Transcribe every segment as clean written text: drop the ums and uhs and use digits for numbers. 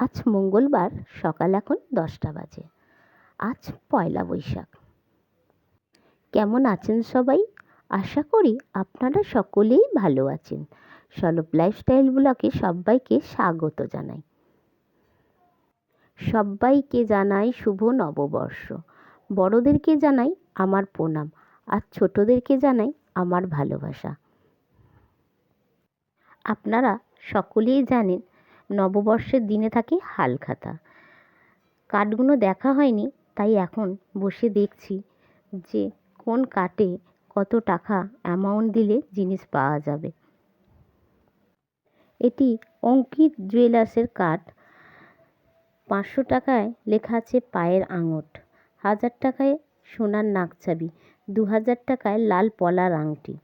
আজ মঙ্গলবার সকাল এখন 10টা বাজে। আজ পয়লা বৈশাখ। কেমন আছেন সবাই? আশা করি আপনারা সকলেই ভালো আছেন। সলভ লাইফস্টাইল ব্লগে সবাইকে স্বাগত জানাই। সবাইকে জানাই শুভ নববর্ষ। বড়দেরকে জানাই আমার প্রণাম, আর ছোটদেরকে জানাই আমার ভালোবাসা। আপনারা সকলেই জানেন নববর্ষের দিনে থাকে হালখাতা। কার্ডগুলো দেখা হয়নি, তাই এখন বসে দেখছি যে কোন কার্ডে কত টাকা অ্যামাউন্ট দিলে জিনিস পাওয়া যাবে। এটি অঙ্কিত জুয়েলার্সের কার্ড। 500 টাকায় লেখা আছে পায়ের আঙট, 1000 টাকায় সোনার নাকছাবি, 2000 টাকায় লাল পলার আংটি।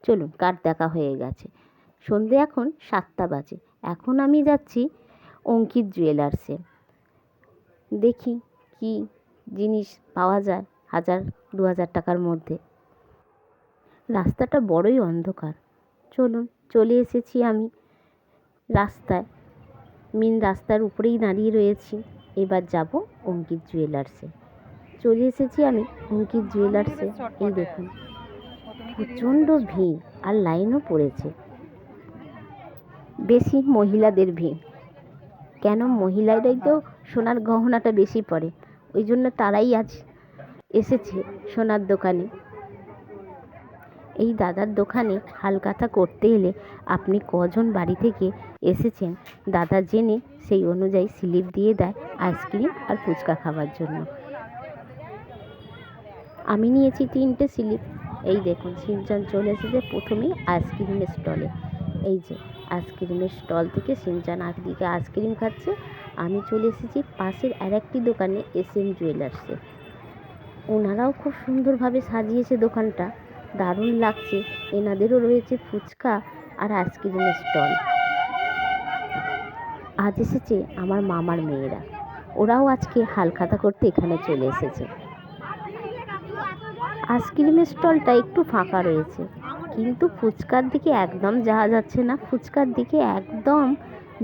চলুন, কার্ড দেখা হয়ে গেছে। সন্ধে এখন 7টা বাজে। এখন আমি যাচ্ছি অঙ্কিত জুয়েলার্সে। দেখি কি জিনিস পাওয়া যায় 1000-2000 টাকার মধ্যে। রাস্তাটা বড়ই অন্ধকার। চলুন, চলে এসেছি আমি রাস্তায়, মেন রাস্তার উপরেই দাঁড়িয়ে রয়েছি। এবার যাব অঙ্কিত জুয়েলার্সে। চলে এসেছি আমি অঙ্কিত জুয়েলার্সে। এই দেখুন, প্রচণ্ড ভিড় আর লাইনও পড়েছে। বেশি মহিলাদের ভিড়। কেন, মহিলারাই তো সোনার গহনাটা বেশি পরে, ওই জন্য তারাই আজ এসেছে সোনার দোকানে। এই দাদার দোকানে হালখাতা করতে এলে আপনি কজন বাড়ি থেকে এসেছেন দাদা জেনে সেই অনুযায়ী স্লিপ দিয়ে দেয় আইসক্রিম আর ফুচকা খাওয়ার জন্য। আমি নিয়েছি 3টে স্লিপ। এই দেখুন, সিনচান চলে এসেছে প্রথমেই আইসক্রিমের স্টলে। এই যে আইসক্রিমের স্টল থেকে সিনচান একদিকে আইসক্রিম খাচ্ছে। আমি চলে এসেছি পাশের আরেকটি দোকানে, SM জুয়েলার্সে। ওনারাও খুব সুন্দরভাবে সাজিয়েছে দোকানটা, দারুণ লাগছে। এনাদেরও রয়েছে ফুচকা আর আইসক্রিমের স্টল। আজ এসেছে আমার মামার মেয়েরা, ওরাও আজকে হালখাতা করতে এখানে চলে এসেছে। আইসক্রিমের স্টলটা একটু ফাঁকা রয়েছে, কিন্তু ফুচকার দিকে একদম যাওয়া যাচ্ছে না। ফুচকার দিকে একদম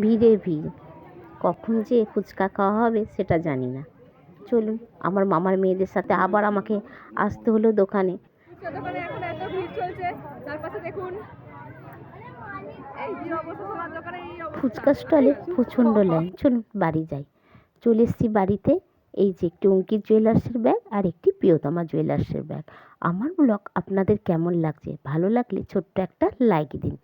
ভিড়ে ভিড়। কখন যে ফুচকা খাওয়া হবে সেটা জানি না। চলুন, আমার মামার মেয়েদের সাথে আবার আমাকে আসতে হলো দোকানে। ফুচকা স্টলে প্রচণ্ড লাইন। চলুন বাড়ি যাই। চলে এসেছি বাড়িতে। এই যে একটি অঙ্কিত জুয়েলার্সের ব্যাগ আর একটি প্রিয়তমা জুয়েলার্সের ব্যাগ। আমার ব্লগ আপনাদের কেমন লাগছে? ভালো লাগলে ছোট্ট একটা লাইক দিন।